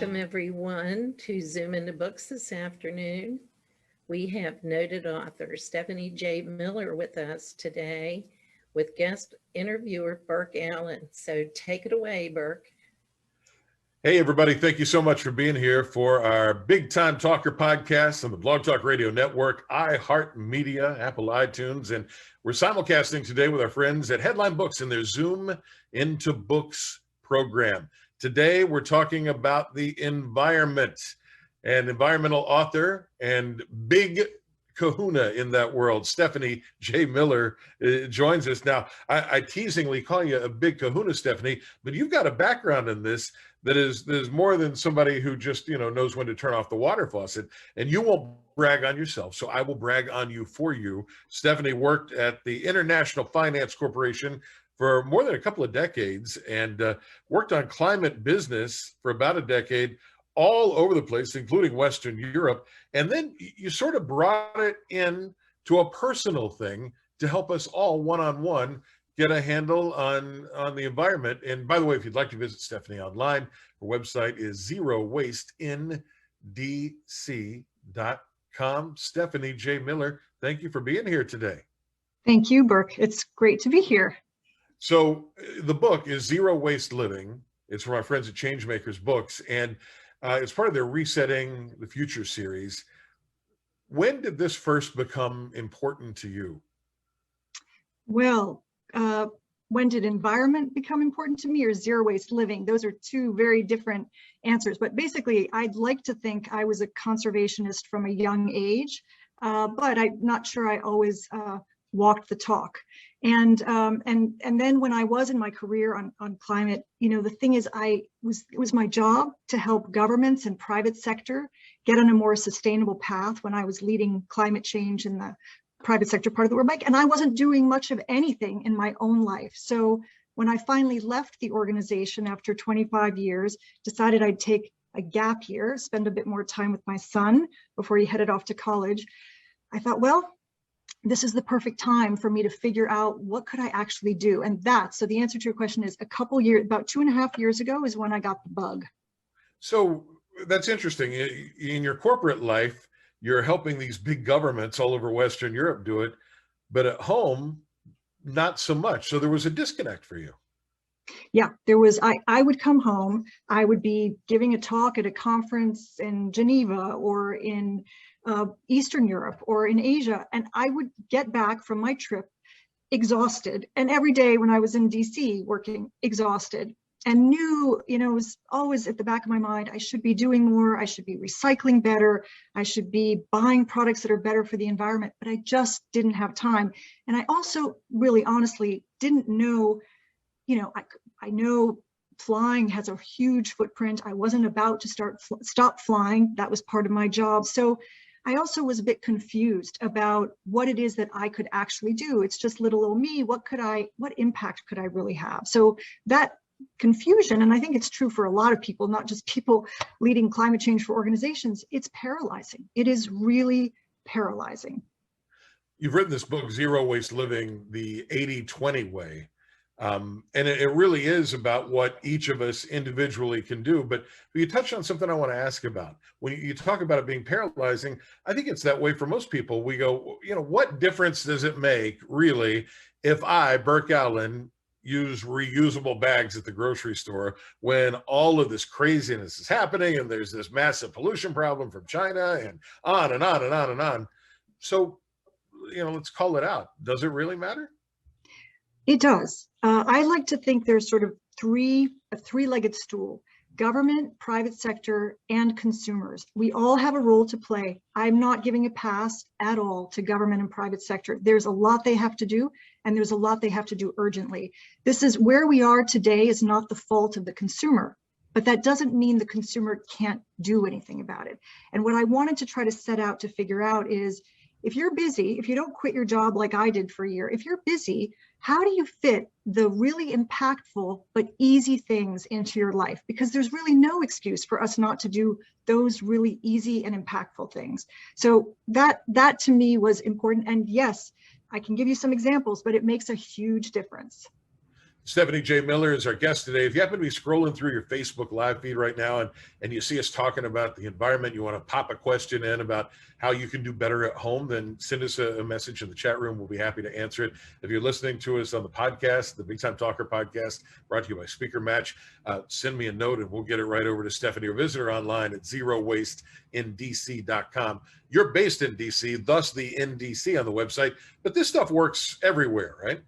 Welcome everyone to Zoom into Books this afternoon. We have noted author Stephanie J. Miller with us today with guest interviewer Burke Allen. So take it away, Burke. Hey everybody, thank you so much for being here for our Big Time Talker podcast on the Blog Talk Radio Network, iHeartMedia, Apple iTunes, and we're simulcasting today with our friends at Headline Books in their Zoom into Books program. Today, we're talking about the environment, and environmental author and big kahuna in that world, Stephanie J. Miller, joins us. Now, I teasingly call you a big kahuna, Stephanie, but you've got a background in this that is more than somebody who just, knows when to turn off the water faucet, and you won't brag on yourself, so I will brag on you for you. Stephanie worked at the International Finance Corporation for more than a couple of decades and worked on climate business for about a decade all over the place, including Western Europe. And then you sort of brought it in to a personal thing to help us all one-on-one get a handle on the environment. And by the way, if you'd like to visit Stephanie online, her website is zerowasteinDC.com. Stephanie J. Miller, thank you for being here today. Thank you, Burke. It's great to be here. So the book is Zero Waste Living. It's from our friends at Changemakers Books, and it's part of their Resetting the Future series. When did this first become important to you? Well, when did environment become important to me, or zero waste living? Those are two very different answers. But basically, I'd like to think I was a conservationist from a young age, but I'm not sure I always walked the talk. And then when I was in my career on climate, the thing is, it was my job to help governments and private sector get on a more sustainable path when I was leading climate change in the private sector part of the world bank, and I wasn't doing much of anything in my own life. So when I finally left the organization after 25 years, decided I'd take a gap year, spend a bit more time with my son before he headed off to college, I thought, well, this is the perfect time for me to figure out what could I actually do. And so the answer to your question is about 2.5 years ago is when I got the bug. So that's interesting. In your corporate life, you're helping these big governments all over Western Europe do it, but at home, not so much. So there was a disconnect for you. Yeah, there was. I would come home, I would be giving a talk at a conference in Geneva or in Eastern Europe or in Asia, and I would get back from my trip exhausted. And every day when I was in DC working, exhausted, and knew, it was always at the back of my mind, I should be doing more, I should be recycling better, I should be buying products that are better for the environment, but I just didn't have time. And I also really honestly didn't know, I know flying has a huge footprint. I wasn't about to stop flying. That was part of my job. So I also was a bit confused about what it is that I could actually do. It's just little old me. What impact could I really have? So that confusion, and I think it's true for a lot of people, not just people leading climate change for organizations, it's paralyzing. It is really paralyzing. You've written this book, Zero Waste Living, the 80-20 way. And it really is about what each of us individually can do. But you touched on something I want to ask about. When you talk about it being paralyzing, I think it's that way for most people. We go, what difference does it make, really, if I, Burke Allen, use reusable bags at the grocery store when all of this craziness is happening and there's this massive pollution problem from China and on and on and on and on. So, let's call it out. Does it really matter? It does. I like to think there's sort of a three-legged stool: government, private sector, and consumers. We all have a role to play. I'm not giving a pass at all to government and private sector. There's a lot they have to do, and there's a lot they have to do urgently. This is where we are today is not the fault of the consumer, but that doesn't mean the consumer can't do anything about it. And what I wanted to try to set out to figure out is, if you're busy, if you don't quit your job like I did for a year, if you're busy, how do you fit the really impactful but easy things into your life? Because there's really no excuse for us not to do those really easy and impactful things. So that to me was important. And yes, I can give you some examples, but it makes a huge difference. Stephanie J. Miller is our guest today. If you happen to be scrolling through your Facebook live feed right now and you see us talking about the environment, you want to pop a question in about how you can do better at home, then send us a message in the chat room. We'll be happy to answer it. If you're listening to us on the podcast, the Big Time Talker podcast, brought to you by Speaker Match, send me a note and we'll get it right over to Stephanie, or visit her online at zerowasteinDC.com. You're based in DC, thus the NDC on the website, but this stuff works everywhere, right?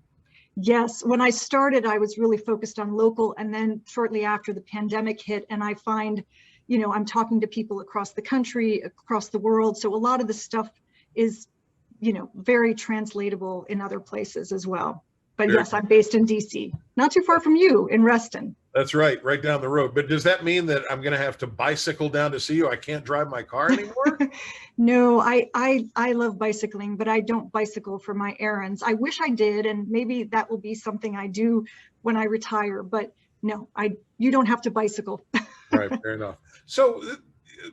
Yes, when I started, I was really focused on local, and then shortly after the pandemic hit, and I find, I'm talking to people across the country, across the world. So a lot of the stuff is, very translatable in other places as well. But yes, I'm based in DC, not too far from you in Reston. That's right down the road. But does that mean that I'm going to have to bicycle down to see you? I can't drive my car anymore? No, I love bicycling, but I don't bicycle for my errands. I wish I did, and maybe that will be something I do when I retire. But no, you don't have to bicycle. Right, fair enough. So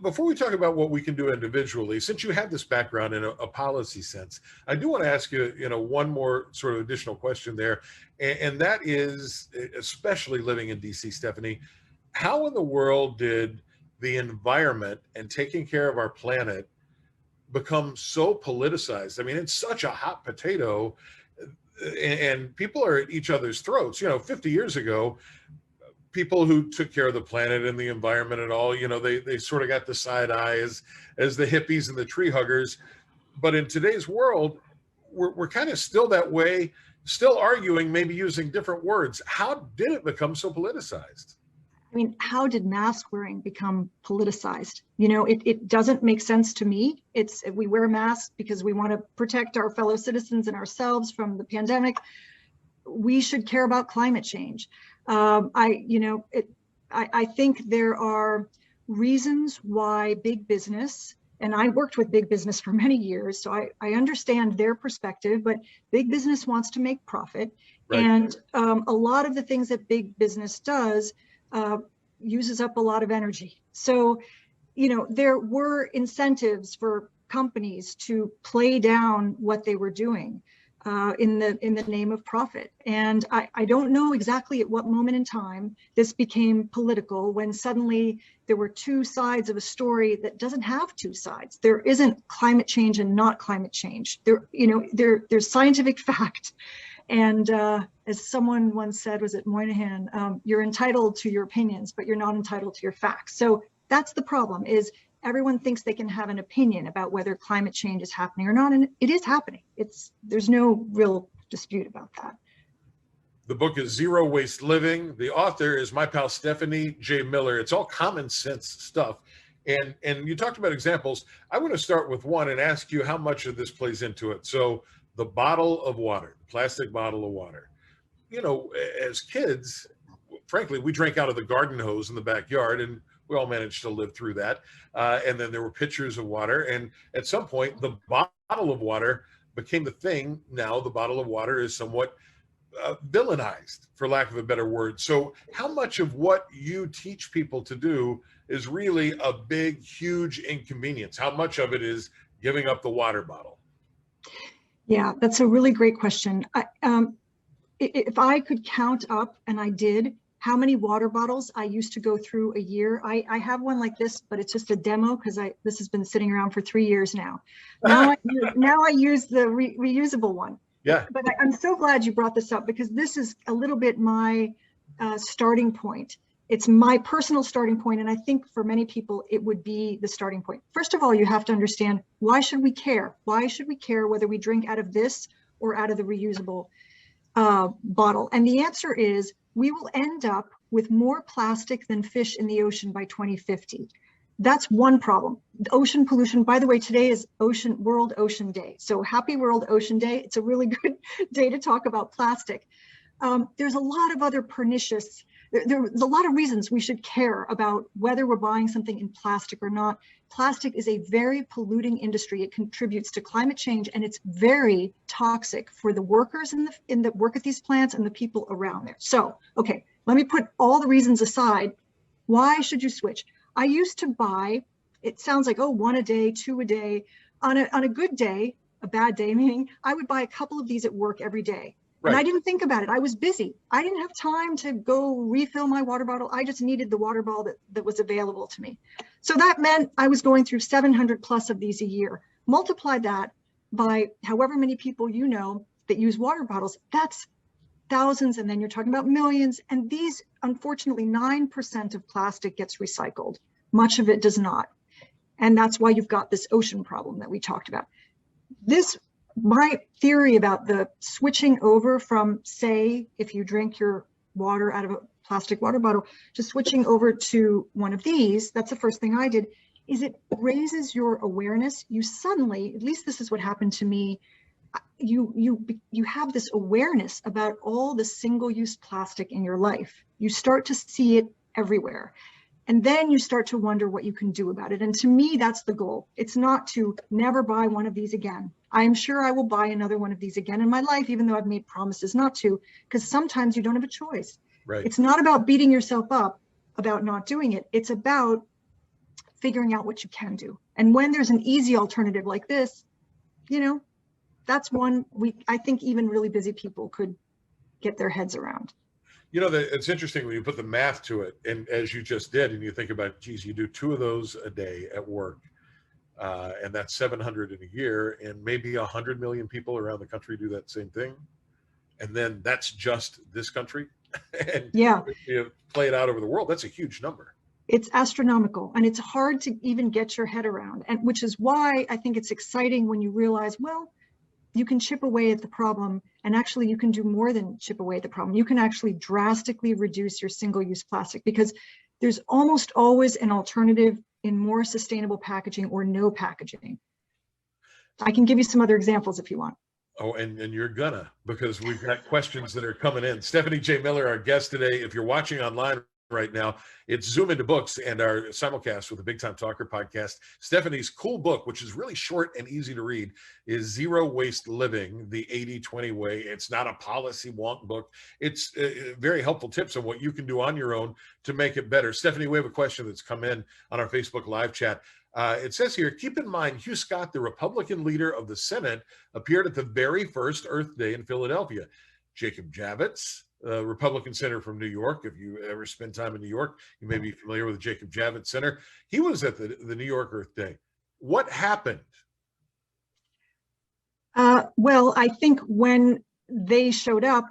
before we talk about what we can do individually, since you have this background in a policy sense, I do want to ask you, one more sort of additional question there. And that is, especially living in DC, Stephanie, how in the world did the environment and taking care of our planet become so politicized? I mean, it's such a hot potato, and people are at each other's throats. 50 years ago, people who took care of the planet and the environment and all, they sort of got the side eye as the hippies and the tree huggers. But in today's world, we're kind of still that way, still arguing, maybe using different words. How did it become so politicized? I mean, how did mask wearing become politicized? It doesn't make sense to me. We wear masks because we want to protect our fellow citizens and ourselves from the pandemic. We should care about climate change. I think there are reasons why big business, and I worked with big business for many years, so I understand their perspective, but big business wants to make profit. Right. And a lot of the things that big business does uses up a lot of energy. So, there were incentives for companies to play down what they were doing in the name of profit. And I don't know exactly at what moment in time this became political, when suddenly there were two sides of a story that doesn't have two sides. There isn't climate change and not climate change. There's scientific fact. And as someone once said, was it Moynihan, you're entitled to your opinions, but you're not entitled to your facts. So that's the problem, is everyone thinks they can have an opinion about whether climate change is happening or not, and it is happening. There's no real dispute about that. The book is Zero Waste Living. The author is my pal Stephanie J. Miller. It's all common sense stuff. And you talked about examples. I want to start with one and ask you how much of this plays into it. So the bottle of water, the plastic bottle of water. As kids, frankly, we drank out of the garden hose in the backyard, and we all managed to live through that. And then there were pitchers of water. And at some point, the bottle of water became the thing. Now the bottle of water is somewhat villainized, for lack of a better word. So how much of what you teach people to do is really a big, huge inconvenience? How much of it is giving up the water bottle? Yeah, that's a really great question. If I could count up, and I did, how many water bottles I used to go through a year. I have one like this, but it's just a demo because this has been sitting around for 3 years now. Now I use the reusable one. Yeah. But I'm so glad you brought this up, because this is a little bit my starting point. It's my personal starting point, and I think for many people it would be the starting point. First of all, you have to understand, why should we care? Why should we care whether we drink out of this or out of the reusable bottle? And the answer is, we will end up with more plastic than fish in the ocean by 2050. That's one problem. The ocean pollution, by the way, today is World Ocean Day. So happy World Ocean Day. It's a really good day to talk about plastic. There's a lot of other pernicious, there's a lot of reasons we should care about whether we're buying something in plastic or not. Plastic is a very polluting industry. It contributes to climate change, and it's very toxic for the workers in the work at these plants and the people around there. So, okay, let me put all the reasons aside. Why should you switch? I used to buy, it sounds like, oh, 1 a day, 2 a day. On a good day, a bad day, meaning I would buy a couple of these at work every day. And I Right. didn't think about it. I was busy. I didn't have time to go refill my water bottle. I just needed the water bottle that was available to me. So that meant I was going through 700 plus of these a year. Multiply that by however many people you know that use water bottles. That's thousands, and then you're talking about millions. And these, unfortunately, 9% of plastic gets recycled. Much of it does not. And that's why you've got this ocean problem that we talked about. My theory about the switching over from, say, if you drink your water out of a plastic water bottle, to switching over to one of these, that's the first thing I did, is it raises your awareness. You suddenly, at least this is what happened to me, you have this awareness about all the single-use plastic in your life. You start to see it everywhere. And then you start to wonder what you can do about it. And to me, that's the goal. It's not to never buy one of these again. I'm sure I will buy another one of these again in my life, even though I've made promises not to, because sometimes you don't have a choice. Right. It's not about beating yourself up about not doing it. It's about figuring out what you can do. And when there's an easy alternative like this, that's one I think even really busy people could get their heads around. It's interesting when you put the math to it, and as you just did, and you think about, geez, you do 2 of those a day at work, and that's 700 in a year, and maybe 100 million people around the country do that same thing. And then that's just this country. And yeah, you play it out over the world. That's a huge number. It's astronomical, and it's hard to even get your head around. And which is why I think it's exciting when you realize, well, you can chip away at the problem, and actually you can do more than chip away at the problem. You can actually drastically reduce your single-use plastic, because there's almost always an alternative in more sustainable packaging or no packaging. I can give you some other examples if you want. Oh, and you're gonna, because we've got questions that are coming in. Stephanie J. Miller, our guest today. If you're watching online right now, it's Zoom Into Books and our simulcast with the Big Time Talker podcast. Stephanie's cool book, which is really short and easy to read, is Zero Waste Living, the 80-20 Way. It's not a policy wonk book. It's very helpful tips on what you can do on your own to make it better. Stephanie, we have a question that's come in on our Facebook live chat. It says here, keep in mind, Hugh Scott, the Republican leader of the Senate, appeared at the very first Earth Day in Philadelphia. Jacob Javits, Republican senator from New York. If you ever spend time in New York, you may be familiar with the Jacob Javits Center. He was at the New York Earth Day. What happened? Well, I think when they showed up,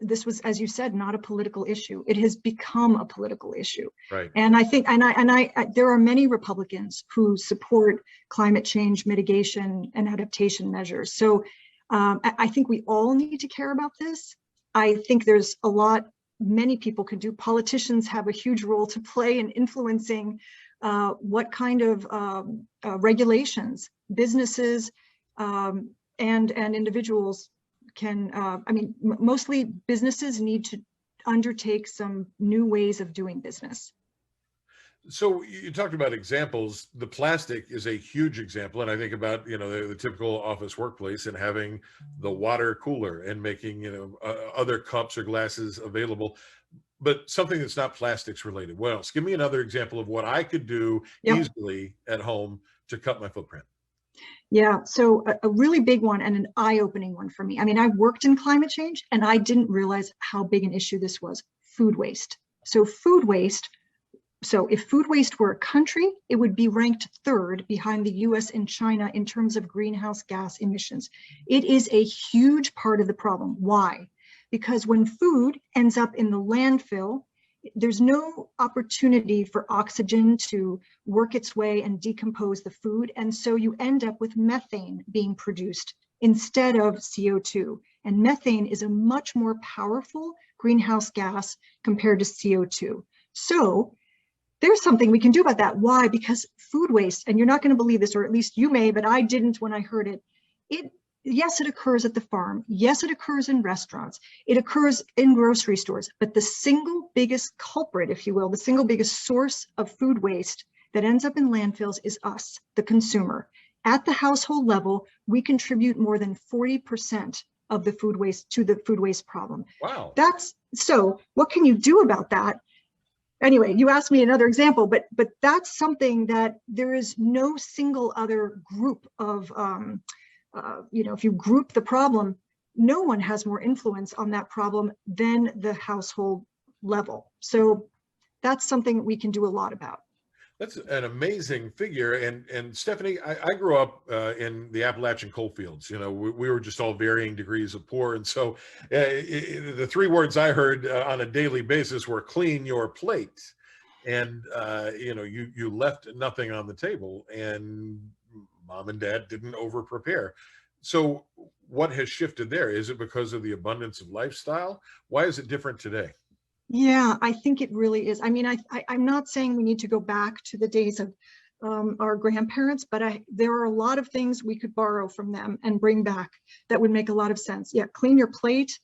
this was, as you said, not a political issue. It has become a political issue. Right. And I think, there are many Republicans who support climate change mitigation and adaptation measures. So I think we all need to care about this. I think there's many people can do. Politicians have a huge role to play in influencing what kind of regulations businesses and individuals can, mostly businesses need to undertake some new ways of doing business. So you talked about examples. The plastic is a huge example. And I think about, the typical office workplace and having the water cooler and making, other cups or glasses available, but something that's not plastics related. What else? Give me another example of what I could do easily at home to cut my footprint. Yeah, so a really big one and an eye-opening one for me. I worked in climate change and I didn't realize how big an issue this was. Food waste. So if food waste were a country, it would be ranked 3rd behind the US and China in terms of greenhouse gas emissions. It is a huge part of the problem. Why? Because when food ends up in the landfill, there's no opportunity for oxygen to work its way and decompose the food. And so you end up with methane being produced instead of CO2. And methane is a much more powerful greenhouse gas compared to CO2. So there's something we can do about that. Why? Because food waste, and you're not going to believe this, or at least you may, but I didn't when I heard it. Yes, it occurs at the farm. Yes, it occurs in restaurants. It occurs in grocery stores. But the single biggest culprit, if you will, the single biggest source of food waste that ends up in landfills is us, the consumer. At the household level, we contribute more than 40% of the food waste to the food waste problem. Wow. So what can you do about that? Anyway, you asked me another example, but that's something that there is no single other group of, if you group the problem, no one has more influence on that problem than the household level. So that's something we can do a lot about. That's an amazing figure. And Stephanie, I grew up in the Appalachian coal fields. You know, we were just all varying degrees of poor. And so the three words I heard on a daily basis were clean your plate. And, you know, you left nothing on the table, and mom and dad didn't over prepare. So what has shifted there? Is it because of the abundance of lifestyle? Why is it different today? Yeah, I think it really is. I mean, I'm not saying we need to go back to the days of our grandparents, but there are a lot of things we could borrow from them and bring back that would make a lot of sense. Yeah, clean your plate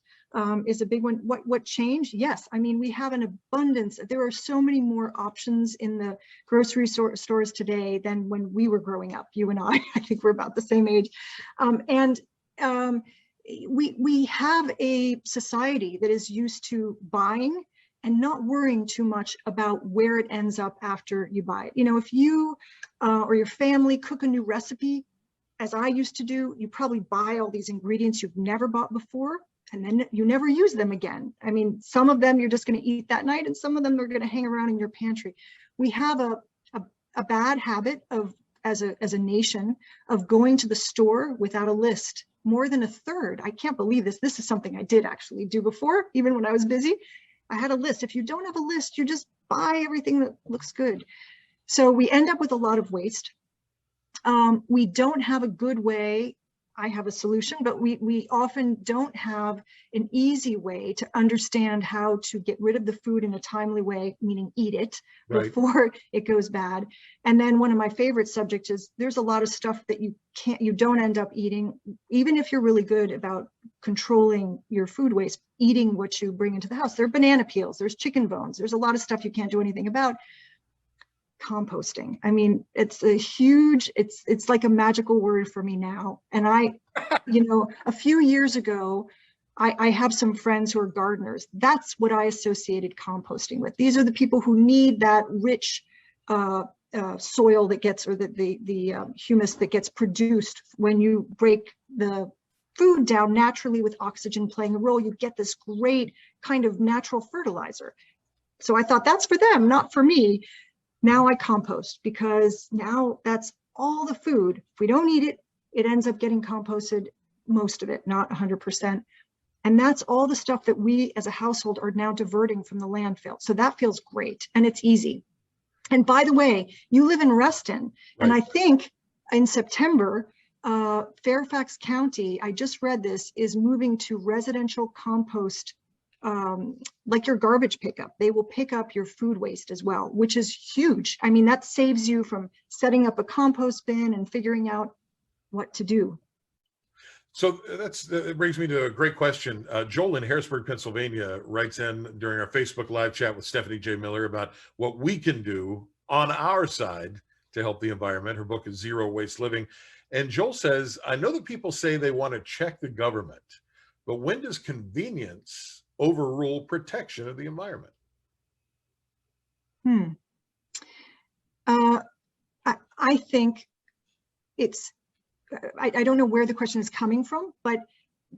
is a big one. What changed? Yes, I mean, we have an abundance. There are so many more options in the grocery stores today than when we were growing up. You and I think we're about the same age. We have a society that is used to buying and not worrying too much about where it ends up after you buy it. You know, if you or your family cook a new recipe, as I used to do, you probably buy all these ingredients you've never bought before, and then you never use them again. I mean, some of them you're just going to eat that night, and some of them are going to hang around in your pantry. We have a bad habit of, as a nation, of going to the store without a list. More than a third. I can't believe this. This is something I did actually do before, even when I was busy. I had a list. If you don't have a list, you just buy everything that looks good. So we end up with a lot of waste. We don't have a good way. I have a solution, but we often don't have an easy way to understand how to get rid of the food in a timely way, meaning eat it before it goes bad. And then one of my favorite subjects is there's a lot of stuff that you don't end up eating, even if you're really good about controlling your food waste, eating what you bring into the house. There are banana peels, there's chicken bones, there's a lot of stuff you can't do anything about. Composting. I mean, it's a huge, it's like a magical word for me now. And you know, a few years ago, I have some friends who are gardeners. That's what I associated composting with. These are the people who need that rich soil that gets, or the humus that gets produced when you break the food down naturally with oxygen playing a role. You get this great kind of natural fertilizer. So I thought that's for them, not for me. Now I compost, because now that's all the food. If we don't eat it, it ends up getting composted, most of it, not 100%. And that's all the stuff that we as a household are now diverting from the landfill. So that feels great, and it's easy. And by the way, you live in Reston, and I think in September, Fairfax County, I just read this, is moving to residential compost, like your garbage pickup. They will pick up your food waste as well, which is huge. I mean, that saves you from setting up a compost bin and figuring out what to do. So that brings me to a great question. Joel in Harrisburg, Pennsylvania writes in during our Facebook live chat with Stephanie J. Miller about what we can do on our side to help the environment. Her book is Zero Waste Living. And Joel says, I know that people say they want to check the government, but when does convenience overrule protection of the environment? I think it's, I don't know where the question is coming from, but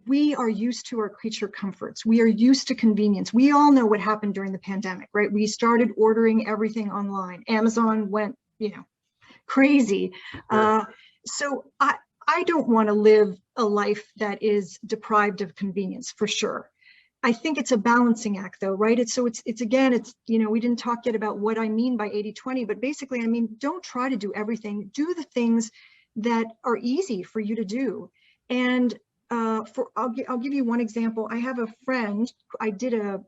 we are used to our creature comforts. We are used to convenience. We all know what happened during the pandemic, right? We started ordering everything online. Amazon went, you know, crazy. Sure. So I don't want to live a life that is deprived of convenience, for sure. I think it's a balancing act though, right? It's again, you know, we didn't talk yet about what I mean by 80-20, but basically, I mean, don't try to do everything. Do the things that are easy for you to do. And I'll give you one example. I have a friend, I did an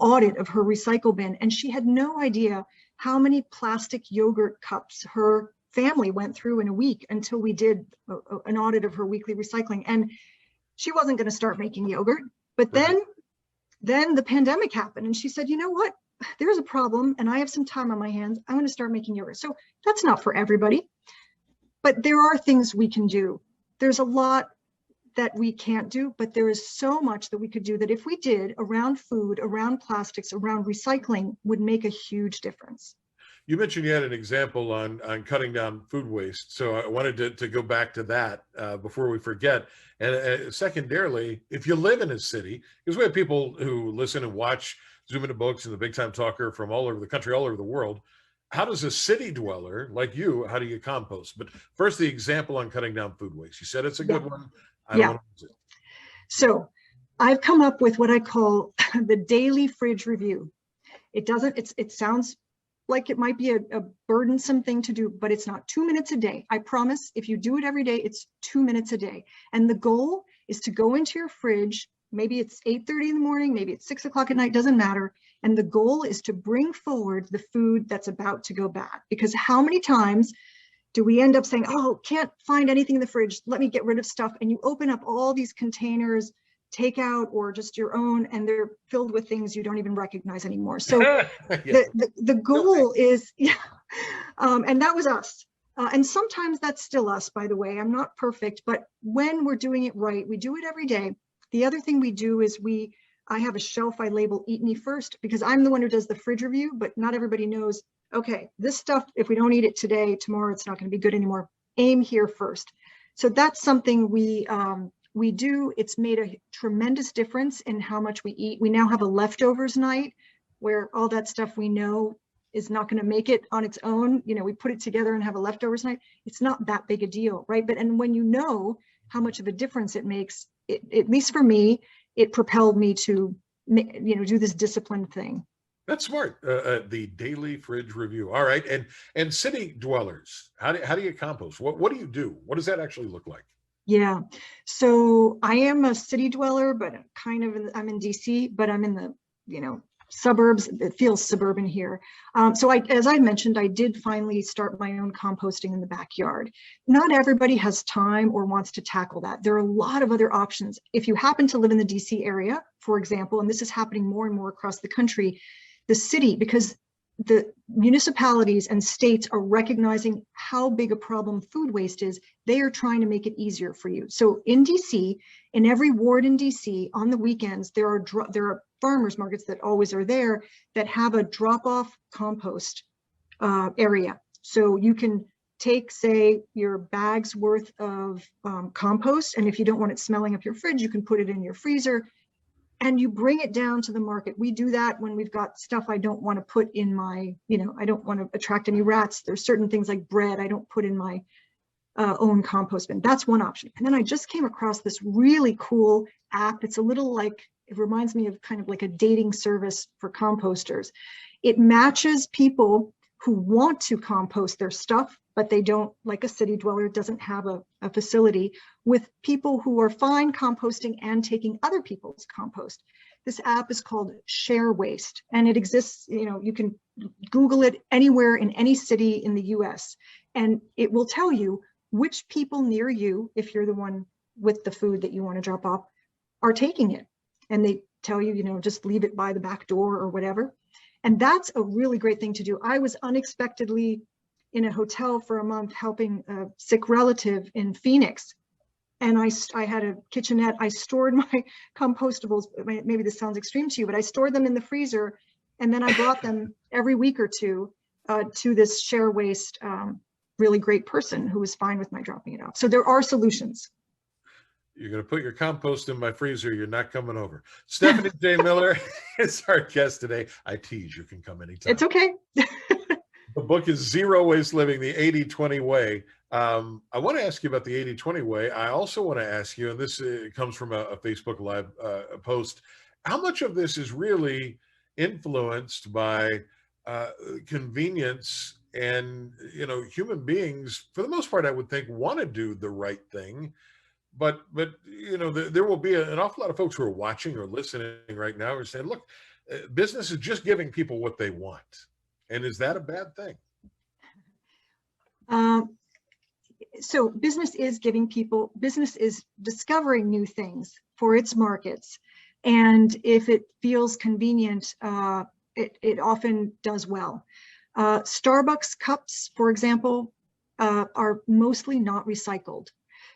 audit of her recycle bin, and she had no idea how many plastic yogurt cups her family went through in a week until we did an audit of her weekly recycling. And she wasn't going to start making yogurt. But then the pandemic happened, and she said, you know what, there's a problem and I have some time on my hands. I'm going to start making yogurt. So that's not for everybody, but there are things we can do. There's a lot that we can't do, but there is so much that we could do that if we did around food, around plastics, around recycling, would make a huge difference. You mentioned you had an example on cutting down food waste. So I wanted to go back to that before we forget. And secondarily, if you live in a city, because we have people who listen and watch Zoom Into Books and the Big Time Talker from all over the country, all over the world. How does a city dweller like you, how do you compost? But first, the example on cutting down food waste. You said it's a good one. I don't want to use it. So I've come up with what I call the daily fridge review. It sounds like it might be a burdensome thing to do, but it's not. 2 minutes a day. I promise if you do it every day, it's 2 minutes a day. And the goal is to go into your fridge. Maybe it's 8:30 in the morning, maybe it's 6 o'clock at night, doesn't matter. And the goal is to bring forward the food that's about to go bad. Because how many times do we end up saying, oh, can't find anything in the fridge, let me get rid of stuff. And you open up all these containers, takeout or just your own, and they're filled with things you don't even recognize anymore. So the goal is, and that was us. And sometimes that's still us, by the way. I'm not perfect, but when we're doing it right, we do it every day. The other thing we do is I have a shelf I label Eat Me First, because I'm the one who does the fridge review, but not everybody knows, okay, this stuff, if we don't eat it today, tomorrow it's not going to be good anymore. Aim here first. So that's something we do. It's made a tremendous difference in how much we eat. We now have a leftovers night where all that stuff we know is not going to make it on its own. You know, we put it together and have a leftovers night. It's not that big a deal, right? And when you know how much of a difference it makes, at least for me, it propelled me to, do this disciplined thing. That's smart. The daily fridge review. All right. And city dwellers, how do you compost? What do you do? What does that actually look like? Yeah. So I am a city dweller, but I'm in DC, but I'm in the, suburbs. It feels suburban here. So as I mentioned, I did finally start my own composting in the backyard. Not everybody has time or wants to tackle that. There are a lot of other options. If you happen to live in the DC area, for example, and this is happening more and more across the country, the city, because the municipalities and states are recognizing how big a problem food waste is, they are trying to make it easier for you. So in DC, in every ward in DC, on the weekends, there are farmers markets that always are there that have a drop-off compost area. So you can take, say, your bag's worth of compost, and if you don't want it smelling up your fridge, you can put it in your freezer, and you bring it down to the market. We do that when we've got stuff I don't want to put in my, I don't want to attract any rats. There's certain things like bread I don't put in my own compost bin. That's one option. And then I just came across this really cool app. It's a little like, it reminds me of kind of like a dating service for composters. It matches people who want to compost their stuff, but they don't, like a city dweller doesn't have a facility, with people who are fine composting and taking other people's compost. This app is called Share Waste, and it exists, you can Google it anywhere in any city in the US, and it will tell you which people near you, if you're the one with the food that you want to drop off, are taking it. And they tell you, just leave it by the back door or whatever. And that's a really great thing to do. I was unexpectedly in a hotel for a month helping a sick relative in Phoenix. And I had a kitchenette. I stored my compostables. Maybe this sounds extreme to you, but I stored them in the freezer. And then I brought them every week or two to this Share Waste really great person who was fine with my dropping it off. So there are solutions. You're going to put your compost in my freezer. You're not coming over. Stephanie J. Miller is our guest today. I tease. You can come anytime. It's okay. The book is Zero Waste Living, the 80-20 Way. I want to ask you about the 80-20 Way. I also want to ask you, and this comes from a Facebook Live post, how much of this is really influenced by convenience and, human beings, for the most part, I would think, want to do the right thing. But there will be an awful lot of folks who are watching or listening right now who are saying, look, business is just giving people what they want. And is that a bad thing? So business is discovering new things for its markets. And if it feels convenient, it often does well. Starbucks cups, for example, are mostly not recycled.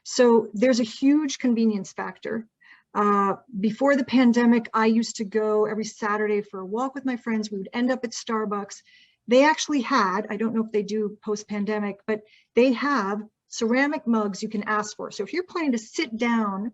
So there's a huge convenience factor. Before the pandemic, I used to go every Saturday for a walk with my friends. We would end up at Starbucks, they actually had, I don't know if they do post-pandemic, but they have ceramic mugs you can ask for. So if you're planning to sit down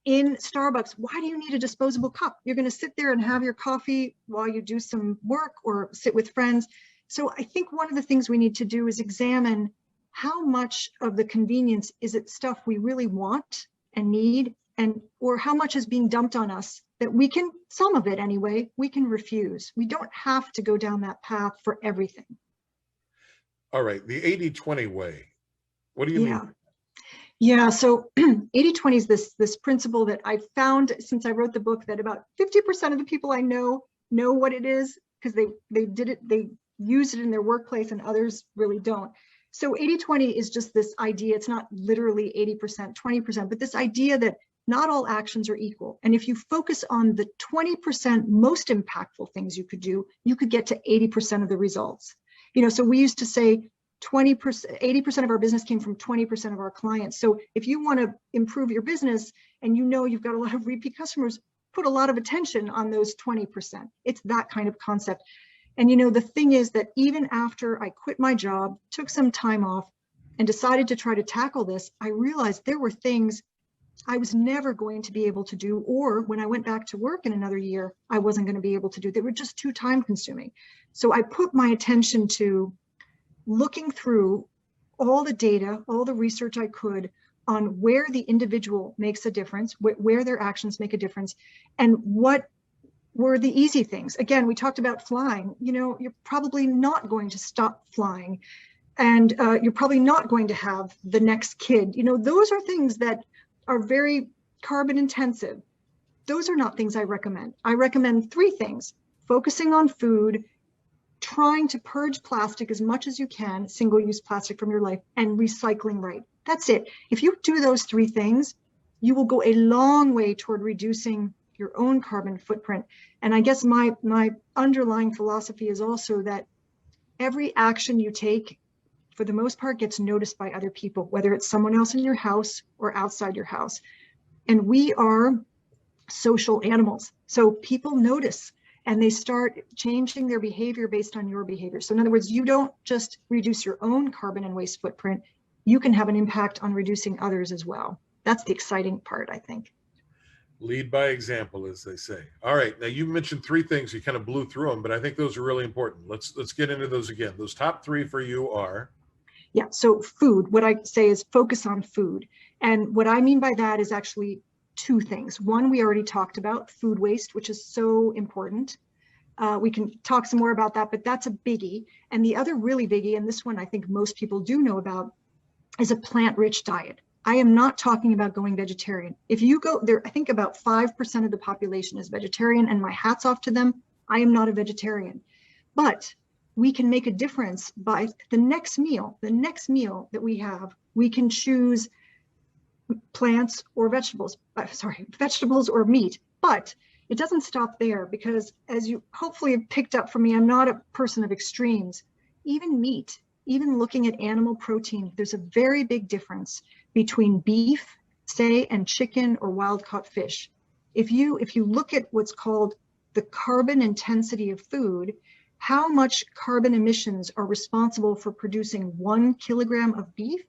in Starbucks, why do you need a disposable cup? You're going to sit there and have your coffee while you do some work or sit with friends. So I think one of the things we need to do is examine how much of the convenience is it stuff we really want and need, and or how much is being dumped on us that we can, some of it anyway, we can refuse. We don't have to go down that path for everything. All right, the 80-20 way. What do you mean? Yeah, so 80-20 is this principle that I found since I wrote the book, that about 50% of the people I know what it is because they did it, they use it in their workplace, and others really don't. So 80-20 is just this idea, it's not literally 80%, 20%, but this idea that not all actions are equal. And if you focus on the 20% most impactful things you could do, you could get to 80% of the results. You know, so we used to say 20%, 80% of our business came from 20% of our clients. So if you want to improve your business and you know you've got a lot of repeat customers, put a lot of attention on those 20%. It's that kind of concept. And you know, the thing is that even after I quit my job, took some time off, and decided to try to tackle this, I realized there were things I was never going to be able to do, or when I went back to work in another year, I wasn't going to be able to do. They were just too time consuming. So I put my attention to looking through all the data, all the research I could on where the individual makes a difference, where their actions make a difference, and what were the easy things. Again, we talked about flying. You know, you're probably not going to stop flying, and you're probably not going to have the next kid. You know, those are things that are very carbon intensive. Those are not things I recommend. I recommend 3 things: focusing on food, trying to purge plastic as much as you can, single-use plastic from your life, and recycling right. That's it. If you do those 3 things, you will go a long way toward reducing your own carbon footprint. And I guess my underlying philosophy is also that every action you take, for the most part, gets noticed by other people, whether it's someone else in your house or outside your house. And we are social animals. So people notice and they start changing their behavior based on your behavior. So in other words, you don't just reduce your own carbon and waste footprint, you can have an impact on reducing others as well. That's the exciting part, I think. Lead by example, as they say. All right, now you mentioned 3 things, you kind of blew through them, but I think those are really important. Let's get into those again. Those top 3 for you are? Yeah, so food, what I say is focus on food. And what I mean by that is actually 2 things. One, we already talked about, food waste, which is so important. We can talk some more about that, but that's a biggie. And the other really biggie, and this one I think most people do know about, is a plant-rich diet. I am not talking about going vegetarian. If you go there, I think about 5% of the population is vegetarian, and my hat's off to them. I am not a vegetarian, but we can make a difference by the next meal that we have. We can choose plants or vegetables, vegetables or meat, but it doesn't stop there, because as you hopefully have picked up from me, I'm not a person of extremes. Even meat, even looking at animal protein, there's a very big difference between beef, say, and chicken or wild caught fish. If you look at what's called the carbon intensity of food, how much carbon emissions are responsible for producing 1 kilogram of beef?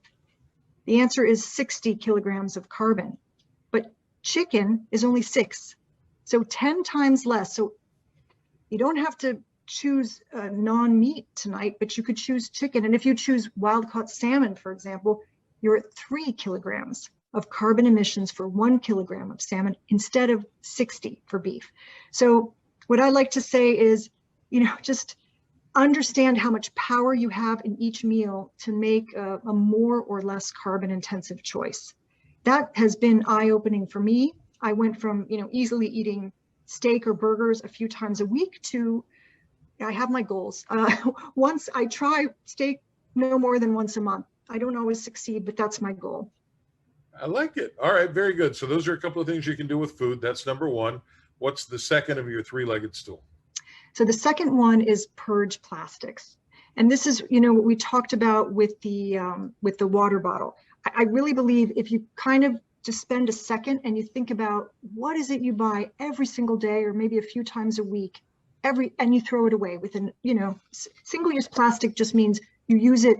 The answer is 60 kilograms of carbon, but chicken is only 6. So 10 times less. So you don't have to choose non-meat tonight, but you could choose chicken. And if you choose wild-caught salmon, for example, you're at 3 kilograms of carbon emissions for 1 kilogram of salmon instead of 60 for beef. So what I like to say is, you know, just understand how much power you have in each meal to make a more or less carbon intensive choice. That has been eye-opening for me. I went from, you know, easily eating steak or burgers a few times a week to, I have my goals. Once I try steak no more than once a month. I don't always succeed, but that's my goal. I like it. All right, very good. So those are a couple of things you can do with food. That's number 1. What's the second of your 3-legged stool? So the second one is purge plastics. And this is, you know, what we talked about with the water bottle. I really believe if you kind of just spend a second and you think about what is it you buy every single day or maybe a few times a week and you throw it away within, single-use plastic just means you use it,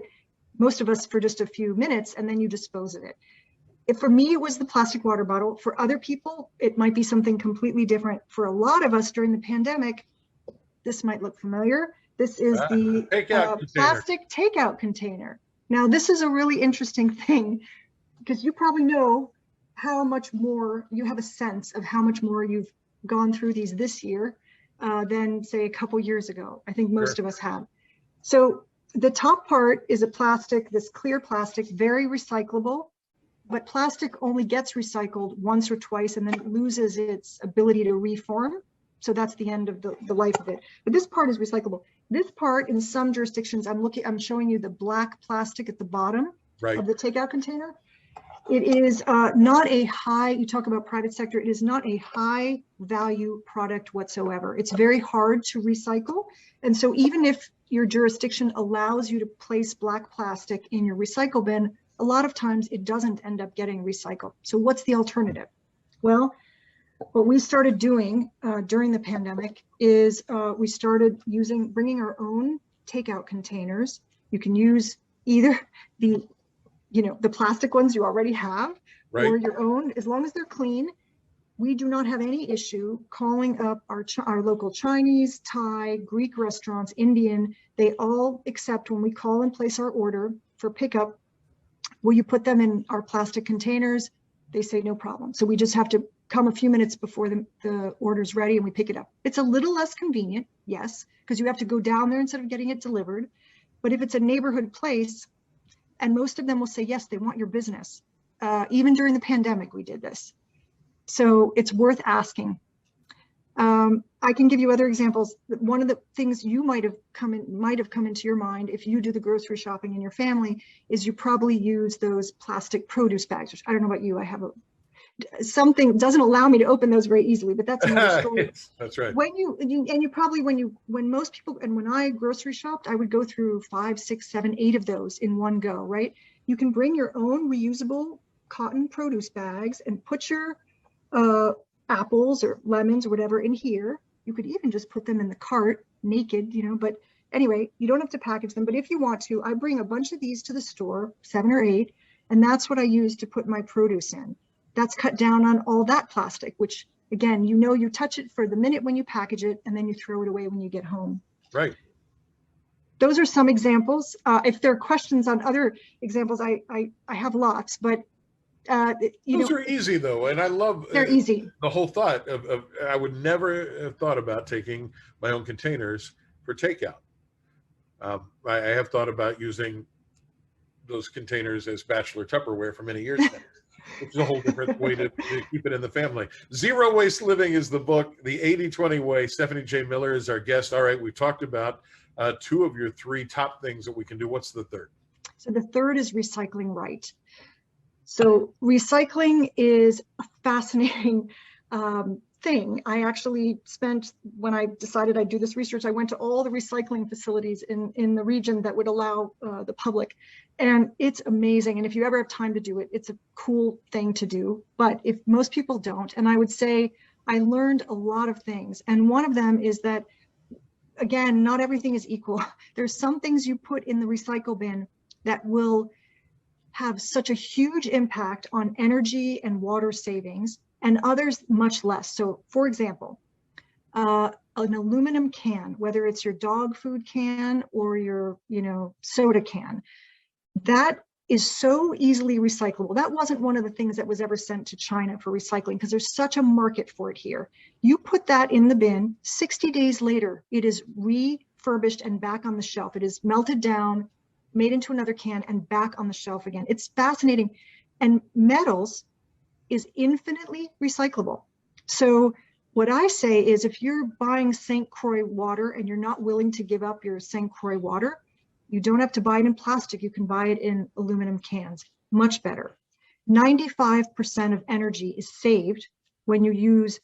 most of us, for just a few minutes, and then you dispose of it. For me, it was the plastic water bottle. For other people, it might be something completely different. For a lot of us during the pandemic, this might look familiar. This is the plastic takeout container. Now, this is a really interesting thing because you probably know how much more, you have a sense of how much more you've gone through these this year than, say, a couple years ago. I think most of us have. So the top part is a plastic, this clear plastic, very recyclable, but plastic only gets recycled once or twice and then it loses its ability to reform. So that's the end of the life of it. But this part is recyclable. This part, in some jurisdictions, I'm showing you the black plastic at the bottom of the takeout container. It is not a high, you talk about private sector, it is not a high value product whatsoever. It's very hard to recycle. And so even if your jurisdiction allows you to place black plastic in your recycle bin, a lot of times it doesn't end up getting recycled. So what's the alternative? Well, what we started doing during the pandemic is we started bringing our own takeout containers. You can use either the plastic ones you already have, or your own, as long as they're clean. We do not have any issue calling up our local Chinese, Thai, Greek restaurants, Indian. They all accept when we call and place our order for pickup. Will you put them in our plastic containers? They say no problem. So we just have to come a few minutes before the order's ready and we pick it up. It's a little less convenient, yes, because you have to go down there instead of getting it delivered. But if it's a neighborhood place, and most of them will say, yes, they want your business. Even during the pandemic, we did this. So it's worth asking. I can give you other examples. One of the things you might have come into your mind if you do the grocery shopping in your family is you probably use those plastic produce bags. Which I don't know about you. I have something doesn't allow me to open those very easily, but that's another story. That's right. When most people, and when I grocery shopped, I would go through 5, 6, 7, 8 of those in one go, right? You can bring your own reusable cotton produce bags and put your apples or lemons or whatever in here. You could even just put them in the cart naked, but anyway, you don't have to package them. But if you want to, I bring a bunch of these to the store, 7 or 8, and that's what I use to put my produce in. That's cut down on all that plastic, which again, you touch it for the minute when you package it and then you throw it away when you get home. Right. Those are some examples. If there are questions on other examples, I have lots, but those are easy though. And I love they're easy. The whole thought of I would never have thought about taking my own containers for takeout. I have thought about using those containers as bachelor Tupperware for many years now. Which is a whole different way to keep it in the family. Zero Waste Living is the book. The 80-20 Way. Stephanie J. Miller is our guest. All right, we talked about 2 of your 3 top things that we can do. What's the third? So the third is recycling right. So recycling is a fascinating thing. I actually spent, when I decided I'd do this research, I went to all the recycling facilities in the region that would allow the public. And it's amazing. And if you ever have time to do it, it's a cool thing to do. But if most people don't, and I would say I learned a lot of things. And one of them is that, again, not everything is equal. There's some things you put in the recycle bin that will have such a huge impact on energy and water savings, and others much less. So for example, an aluminum can, whether it's your dog food can or your soda can, that is so easily recyclable. That wasn't one of the things that was ever sent to China for recycling because there's such a market for it here. You put that in the bin, 60 days later, it is refurbished and back on the shelf. It is melted down, made into another can, and back on the shelf again. It's fascinating. And metals is infinitely recyclable. So what I say is if you're buying St. Croix water and you're not willing to give up your St. Croix water, you don't have to buy it in plastic. You can buy it in aluminum cans, much better. 95% of energy is saved when you use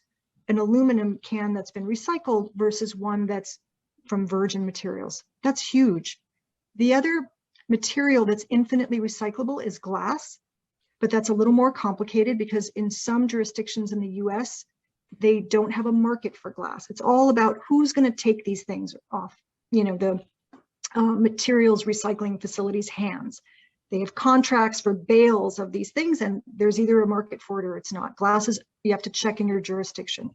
an aluminum can that's been recycled versus one that's from virgin materials. That's huge. The other material that's infinitely recyclable is glass, but that's a little more complicated because in some jurisdictions in the US, They don't have a market for glass. It's all about who's going to take these things off, the materials recycling facilities' hands. They have contracts for bales of these things, and there's either a market for it or it's not. Glasses, you have to check in your jurisdiction.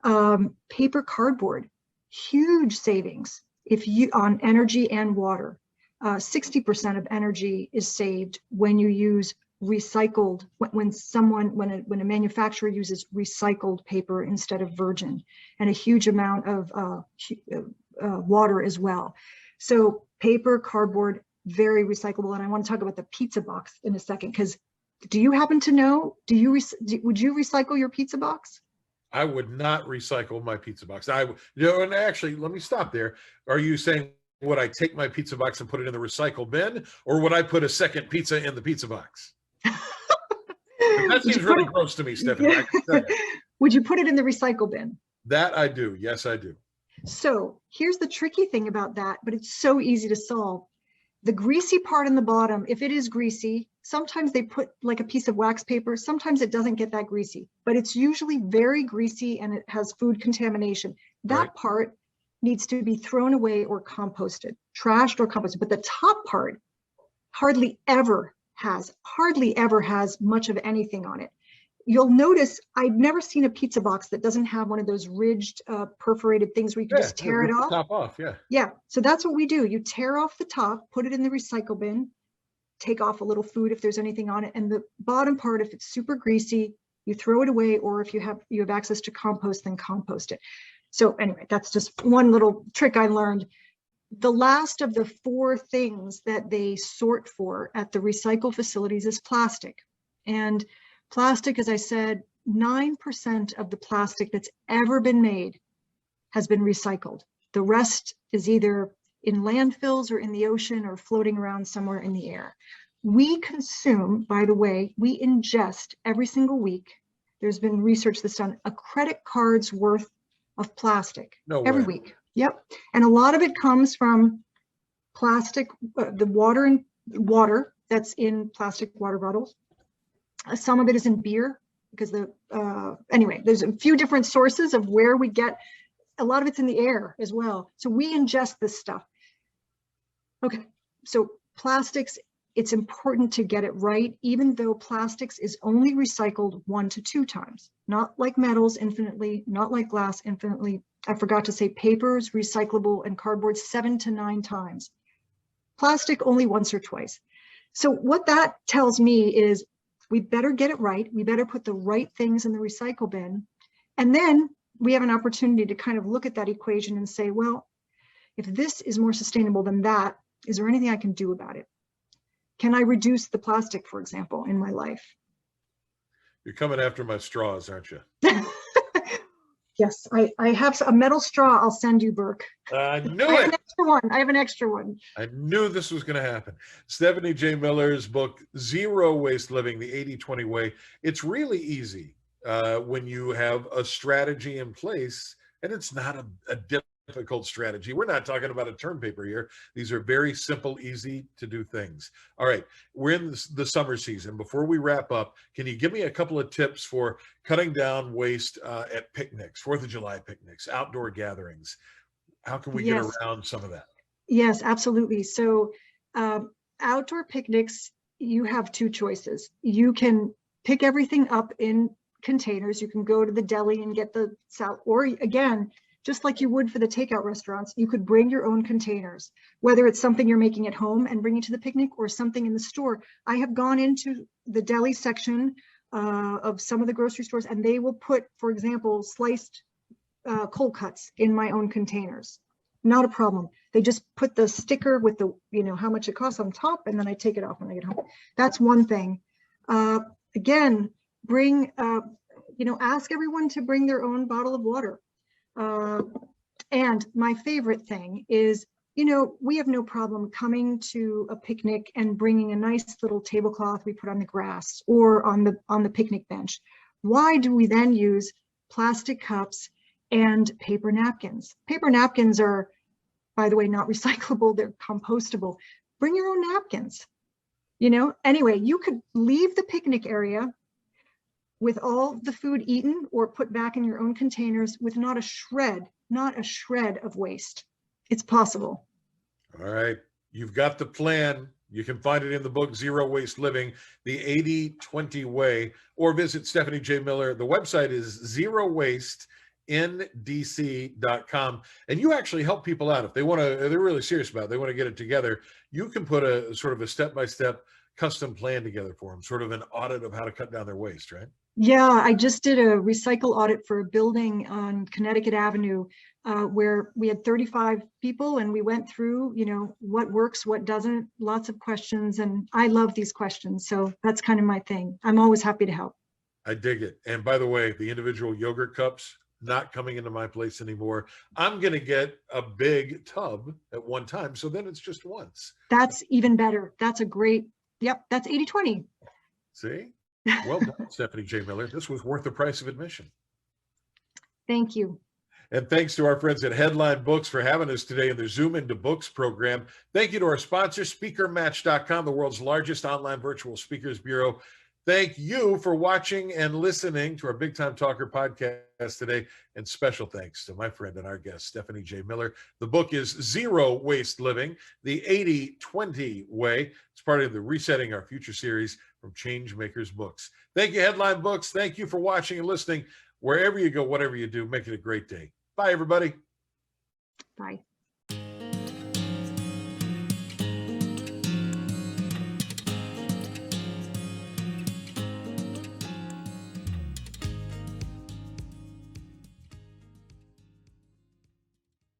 Paper, cardboard, huge savings on energy and water. 60% of energy is saved when you use recycled, when a manufacturer uses recycled paper instead of virgin, and a huge amount of water as well. So paper, cardboard, very recyclable. And I want to talk about the pizza box in a second, because do you happen to know, would you recycle your pizza box? I would not recycle my pizza box. And actually, let me stop there. Are you saying, would I take my pizza box and put it in the recycle bin, or would I put a second pizza in the pizza box? That seems really gross to me, Stephanie. Yeah. Would you put it in the recycle bin? That I do. Yes, I do. So here's the tricky thing about that, but it's so easy to solve. The greasy part in the bottom, if it is greasy, sometimes they put like a piece of wax paper. Sometimes it doesn't get that greasy, but it's usually very greasy and it has food contamination. That part needs to be thrown away or composted, trashed or composted. But the top part hardly ever has much of anything on it. You'll notice I've never seen a pizza box that doesn't have one of those ridged, perforated things where you can just tear it off. Top off, yeah. Yeah, so that's what we do. You tear off the top, put it in the recycle bin, take off a little food if there's anything on it, and the bottom part, if it's super greasy, you throw it away, or if you have access to compost, then compost it. So anyway, that's just one little trick I learned. The last of the 4 things that they sort for at the recycle facilities is plastic. And plastic, as I said, 9% of the plastic that's ever been made has been recycled. The rest is either in landfills or in the ocean or floating around somewhere in the air. We consume, by the way, we ingest every single week, there's been research that's done, a credit card's worth of plastic every week. Yep. And a lot of it comes from plastic, the water that's in plastic water bottles. Some of it is in beer, because anyway, there's a few different sources of where we get, a lot of it's in the air as well. So we ingest this stuff. Okay, so plastics, it's important to get it right, even though plastics is only recycled 1 to 2 times, not like metals infinitely, not like glass infinitely. I forgot to say paper is recyclable and cardboard 7 to 9 times. Plastic only once or twice. So what that tells me is we better get it right. We better put the right things in the recycle bin. And then we have an opportunity to kind of look at that equation and say, well, if this is more sustainable than that, is there anything I can do about it? Can I reduce the plastic, for example, in my life? You're coming after my straws, aren't you? Yes, I have a metal straw I'll send you, Burke. I knew I have it. an extra one. I have an extra one. I knew this was going to happen. Stephanie J. Miller's book, Zero Waste Living, the 80-20 Way. It's really easy when you have a strategy in place, and it's not a difficult strategy. We're not talking about a term paper here. These are very simple, easy to do things. All right, we're in the summer season. Before we wrap up, can you give me a couple of tips for cutting down waste at picnics, 4th of July picnics, outdoor gatherings? How can we get around some of that? Yes, absolutely. So outdoor picnics, you have 2 choices. You can pick everything up in containers. You can go to the deli and get the salad, or again, just like you would for the takeout restaurants, you could bring your own containers, whether it's something you're making at home and bringing to the picnic or something in the store. I have gone into the deli section of some of the grocery stores, and they will put, for example, sliced cold cuts in my own containers. Not a problem. They just put the sticker with the, how much it costs on top, and then I take it off when I get home. That's one thing. Again, bring, ask everyone to bring their own bottle of water. And my favorite thing is, we have no problem coming to a picnic and bringing a nice little tablecloth we put on the grass or on the picnic bench. Why do we then use plastic cups and paper napkins? Paper napkins are, by the way, not recyclable, they're compostable. Bring your own napkins. Anyway, you could leave the picnic area, with all the food eaten or put back in your own containers with not a shred of waste. It's possible. All right. You've got the plan. You can find it in the book, Zero Waste Living, the 80/20 Way, or visit Stephanie J. Miller. The website is zerowastendc.com. And you actually help people out. If they want to, they're really serious about it, they want to get it together, you can put a sort of a step-by-step custom plan together for them, sort of an audit of how to cut down their waste, right? Yeah, I just did a recycle audit for a building on Connecticut Avenue where we had 35 people, and we went through, you know, what works, what doesn't, lots of questions. And I love these questions. So that's kind of my thing. I'm always happy to help. I dig it. And by the way, the individual yogurt cups, not coming into my place anymore. I'm going to get a big tub at one time. So then it's just once. That's even better. That's a great, yep, that's 80/20. See? Well done, Stephanie J. Miller. This was worth the price of admission. Thank you. And thanks to our friends at Headline Books for having us today in their Zoom into Books program. Thank you to our sponsor, SpeakerMatch.com, the world's largest online virtual speakers bureau. Thank you for watching and listening to our Big Time Talker podcast today. And special thanks to my friend and our guest, Stephanie J. Miller. The book is Zero Waste Living, the 80/20 Way. It's part of the Resetting Our Future series from Changemakers Books. Thank you, Headline Books. Thank you for watching and listening. Wherever you go, whatever you do, make it a great day. Bye, everybody. Bye.